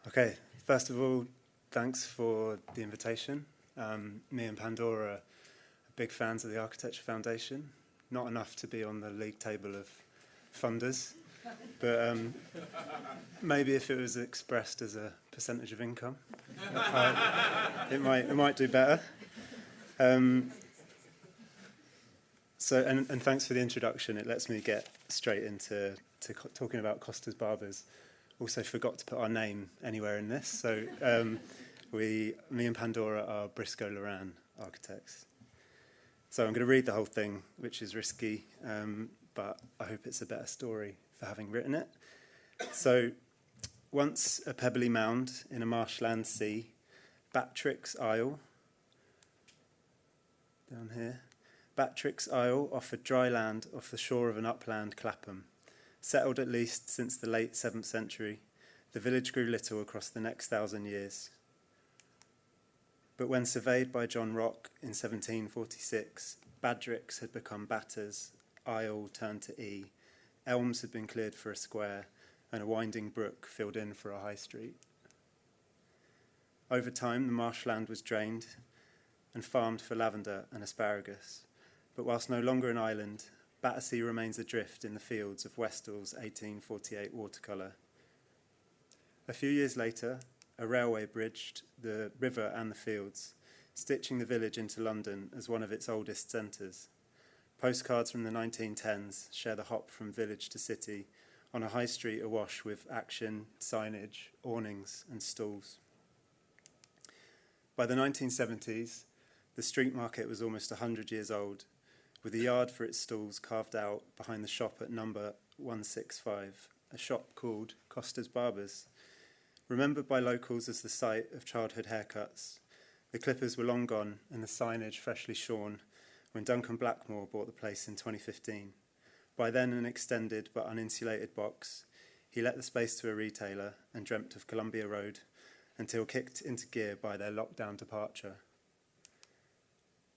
Okay, first of all, thanks for the invitation. Me and Pandora are big fans of the Architecture Foundation. Not enough to be on the league table of funders, but maybe if it was expressed as a percentage of income, it might do better. And thanks for the introduction. It lets me get straight into talking about Costa's Barbers. Also forgot to put our name anywhere in this, so me and Pandora are Brisco Loran architects. So I'm going to read the whole thing, which is risky, but I hope it's a better story for having written it. So, once a pebbly mound in a marshland sea, Batrix Isle, down here, Batrix Isle offered dry land off the shore of an upland Clapham. Settled at least since the late 7th century, the village grew little across the next 1,000 years. But when surveyed by John Rock in 1746, Badrix had become Batters, Isle turned to E, elms had been cleared for a square, and a winding brook filled in for a high street. Over time, the marshland was drained and farmed for lavender and asparagus, but whilst no longer an island, Battersea remains adrift in the fields of Westall's 1848 watercolour. A few years later, a railway bridged the river and the fields, stitching the village into London as one of its oldest centres. Postcards from the 1910s share the hop from village to city on a high street awash with action, signage, awnings and stalls. By the 1970s, the street market was almost 100 years old, with a yard for its stalls carved out behind the shop at number 165, a shop called Costa's Barbers. Remembered by locals as the site of childhood haircuts, the clippers were long gone and the signage freshly shorn when Duncan Blackmore bought the place in 2015. By then an extended but uninsulated box, he let the space to a retailer and dreamt of Columbia Road until kicked into gear by their lockdown departure.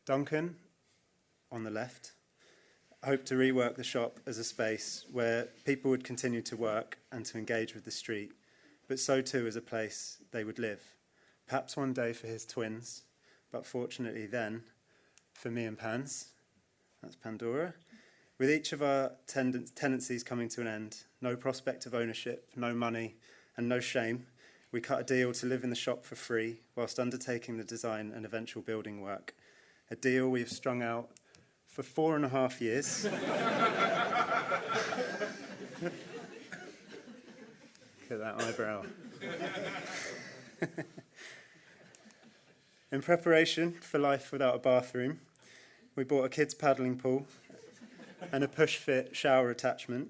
Duncan, on the left, hoped to rework the shop as a space where people would continue to work and to engage with the street, but so too as a place they would live. Perhaps one day for his twins, but fortunately then for me and Pans, that's Pandora. With each of our tenancies coming to an end, no prospect of ownership, no money, and no shame, we cut a deal to live in the shop for free whilst undertaking the design and eventual building work. A deal we've strung out for 4.5 years. Look at that eyebrow. In preparation for life without a bathroom, we bought a kids' paddling pool and a push-fit shower attachment,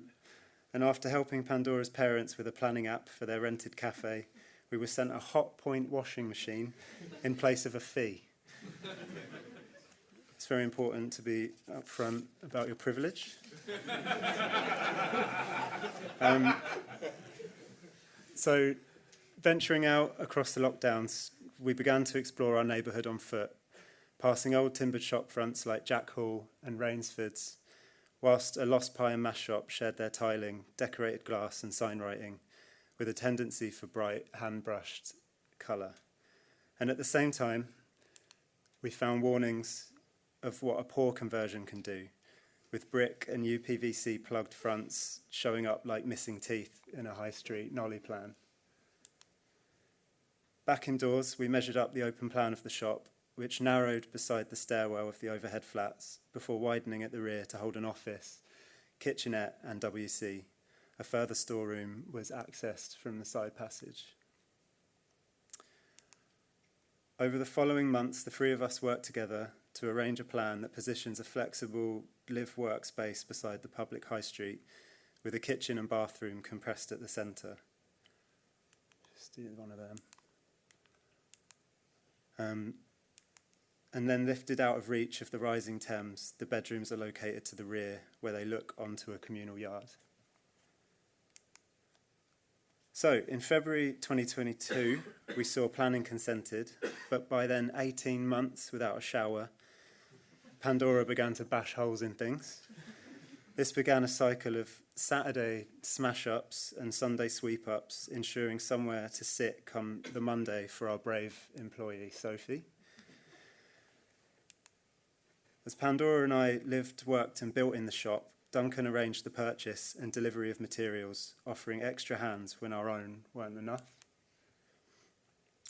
and after helping Pandora's parents with a planning app for their rented cafe, we were sent a hot point washing machine in place of a fee. It's very important to be upfront about your privilege. So, venturing out across the lockdowns, we began to explore our neighbourhood on foot, passing old timbered shop fronts like Jack Hall and Rainsford's, whilst a lost pie and mash shop shared their tiling, decorated glass and sign writing, with a tendency for bright, hand-brushed colour. And at the same time, we found warnings of what a poor conversion can do, with brick and UPVC plugged fronts showing up like missing teeth in a high street nollie plan. Back indoors, we measured up the open plan of the shop, which narrowed beside the stairwell of the overhead flats, before widening at the rear to hold an office, kitchenette and WC. A further storeroom was accessed from the side passage. Over the following months, the three of us worked together to arrange a plan that positions a flexible live-work space beside the public high street, with a kitchen and bathroom compressed at the centre. Just do one of them. And then lifted out of reach of the rising Thames, the bedrooms are located to the rear, where they look onto a communal yard. So, in February 2022, we saw planning consented, but by then 18 months without a shower, Pandora began to bash holes in things. This began a cycle of Saturday smash-ups and Sunday sweep-ups, ensuring somewhere to sit come the Monday for our brave employee, Sophie. As Pandora and I lived, worked and built in the shop, Duncan arranged the purchase and delivery of materials, offering extra hands when our own weren't enough.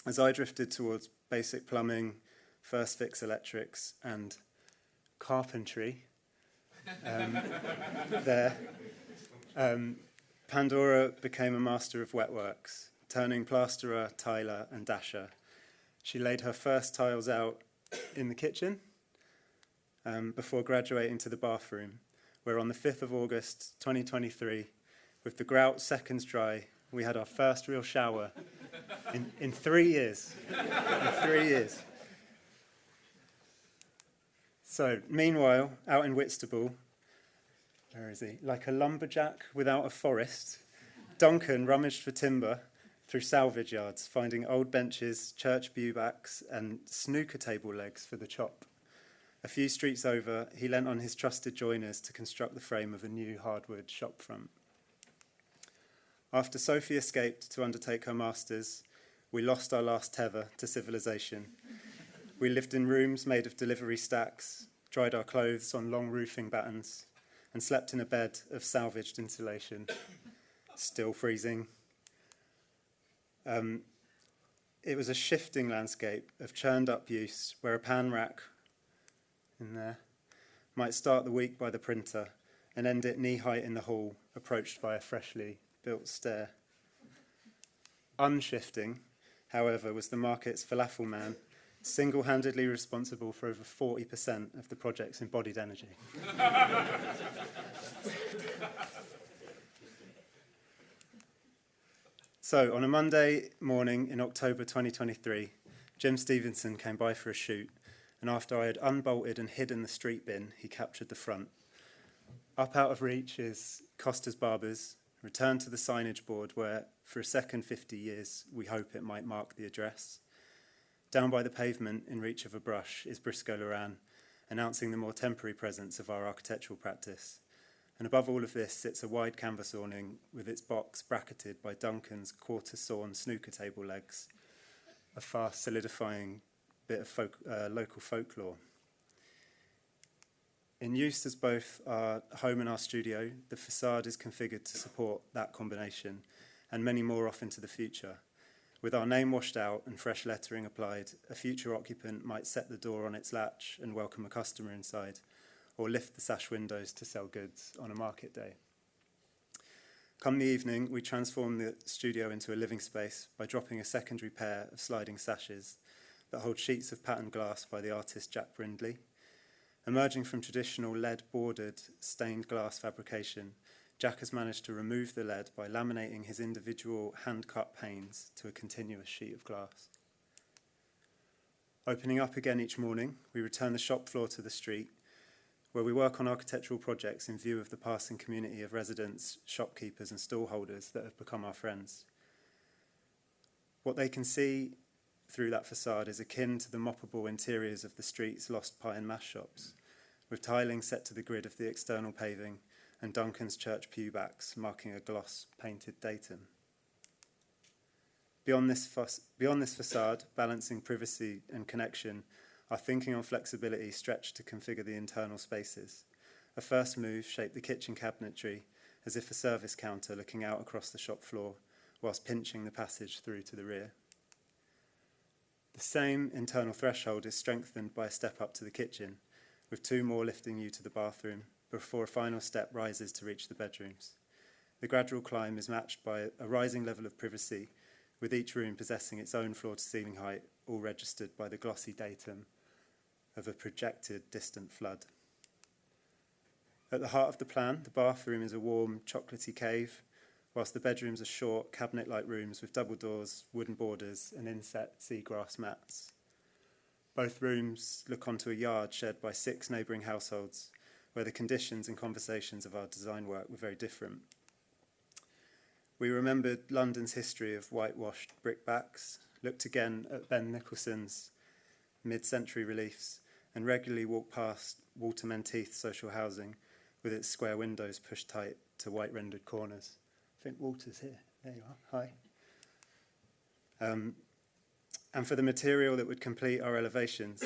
As I drifted towards basic plumbing, first fix electrics and carpentry, Pandora became a master of wetworks, turning plasterer, tiler and dasher. She laid her first tiles out in the kitchen before graduating to the bathroom, where on the 5th of August 2023, with the grout seconds dry, we had our first real shower in 3 years. In 3 years. So, meanwhile, out in Whitstable, where is he? Like a lumberjack without a forest, Duncan rummaged for timber through salvage yards, finding old benches, church bewbacks, and snooker table legs for the chop. A few streets over, he lent on his trusted joiners to construct the frame of a new hardwood shop front. After Sophie escaped to undertake her masters, we lost our last tether to civilization. We lived in rooms made of delivery stacks, dried our clothes on long roofing battens, and slept in a bed of salvaged insulation, still freezing. It was a shifting landscape of churned-up use, where a pan rack in there might start the week by the printer and end it knee-height in the hall, approached by a freshly built stair. Unshifting, however, was the market's falafel man, single-handedly responsible for over 40% of the project's embodied energy. So, on a Monday morning in October 2023, Jim Stevenson came by for a shoot, and after I had unbolted and hidden the street bin, he captured the front. Up out of reach is Costa's Barbers, returned to the signage board where, for a second 50 years, we hope it might mark the address. Down by the pavement, in reach of a brush, is Brisco Loran, announcing the more temporary presence of our architectural practice. And above all of this sits a wide canvas awning with its box bracketed by Duncan's quarter-sawn snooker table legs, a fast solidifying bit of local folklore. In use as both our home and our studio, the facade is configured to support that combination, and many more off into the future. With our name washed out and fresh lettering applied, a future occupant might set the door on its latch and welcome a customer inside, or lift the sash windows to sell goods on a market day. Come the evening, we transform the studio into a living space by dropping a secondary pair of sliding sashes that hold sheets of patterned glass by the artist Jack Brindley. Emerging from traditional lead-bordered stained glass fabrication, Jack has managed to remove the lead by laminating his individual hand-cut panes to a continuous sheet of glass. Opening up again each morning, we return the shop floor to the street, where we work on architectural projects in view of the passing community of residents, shopkeepers and stallholders that have become our friends. What they can see through that facade is akin to the moppable interiors of the street's lost pie and mash shops, with tiling set to the grid of the external paving and Duncan's church pewbacks marking a gloss-painted datum. Beyond this facade, balancing privacy and connection, our thinking on flexibility stretched to configure the internal spaces. A first move shaped the kitchen cabinetry as if a service counter looking out across the shop floor, whilst pinching the passage through to the rear. The same internal threshold is strengthened by a step up to the kitchen, with 2 more lifting you to the bathroom, before a final step rises to reach the bedrooms. The gradual climb is matched by a rising level of privacy, with each room possessing its own floor-to-ceiling height, all registered by the glossy datum of a projected distant flood. At the heart of the plan, the bathroom is a warm, chocolatey cave, whilst the bedrooms are short, cabinet-like rooms with double doors, wooden borders, and inset seagrass mats. Both rooms look onto a yard shared by 6 neighbouring households, where the conditions and conversations of our design work were very different. We remembered London's history of whitewashed brickbacks, looked again at Ben Nicholson's mid-century reliefs, and regularly walked past Walter Menteith's social housing, with its square windows pushed tight to white rendered corners. I think Walter's here. There you are. Hi. And for the material that would complete our elevations,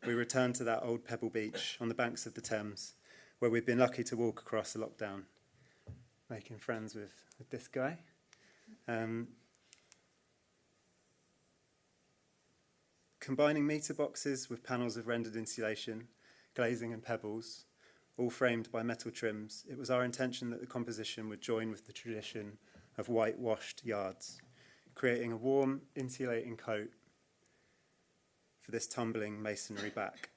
we returned to that old pebble beach on the banks of the Thames, where we'd been lucky to walk across the lockdown, making friends with this guy. Combining meter boxes with panels of rendered insulation, glazing and pebbles, all framed by metal trims, it was our intention that the composition would join with the tradition of whitewashed yards, creating a warm, insulating coat for this tumbling masonry back.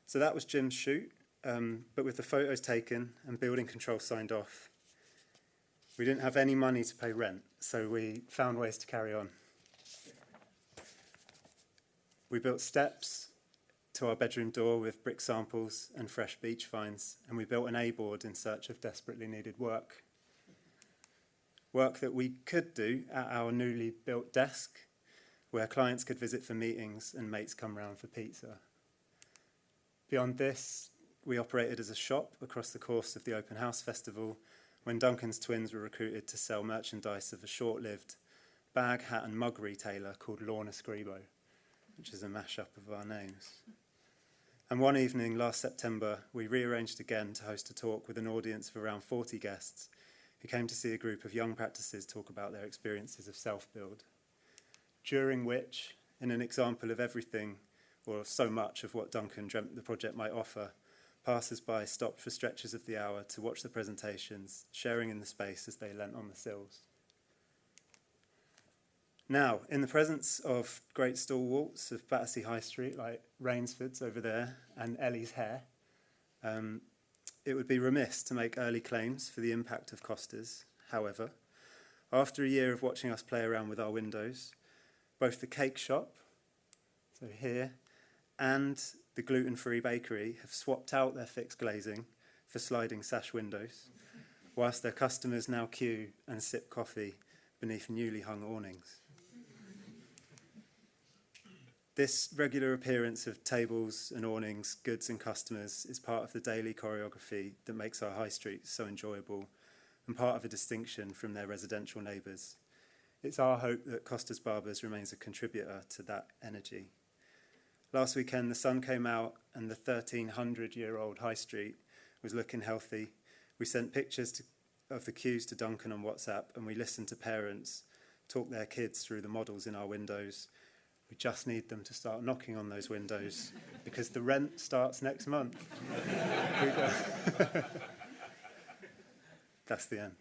So that was Jim's shoot, but with the photos taken and building control signed off, we didn't have any money to pay rent, so we found ways to carry on. We built steps to our bedroom door with brick samples and fresh beach finds, and we built an A-board in search of desperately needed work. Work that we could do at our newly built desk, where clients could visit for meetings and mates come round for pizza. Beyond this, we operated as a shop across the course of the Open House Festival, when Duncan's twins were recruited to sell merchandise of a short-lived bag, hat and mug retailer called Lorna Scribo, which is a mashup of our names. And one evening last September, we rearranged again to host a talk with an audience of around 40 guests who came to see a group of young practices talk about their experiences of self-build, during which, in an example of everything, or so much of what Duncan dreamt the project might offer, passers-by stopped for stretches of the hour to watch the presentations, sharing in the space as they leant on the sills. Now, in the presence of great stalwarts of Battersea High Street, like Rainsford's over there and Ellie's Hair, it would be remiss to make early claims for the impact of Costas. However, after a year of watching us play around with our windows, both the cake shop, so here, and the gluten-free bakery have swapped out their fixed glazing for sliding sash windows, whilst their customers now queue and sip coffee beneath newly hung awnings. This regular appearance of tables and awnings, goods and customers is part of the daily choreography that makes our high street so enjoyable and part of a distinction from their residential neighbours. It's our hope that Costa's Barbers remains a contributor to that energy. Last weekend, the sun came out and the 1,300-year-old high street was looking healthy. We sent pictures of the queues to Duncan on WhatsApp, and we listened to parents talk their kids through the models in our windows. We just need them to start knocking on those windows because the rent starts next month. That's the end.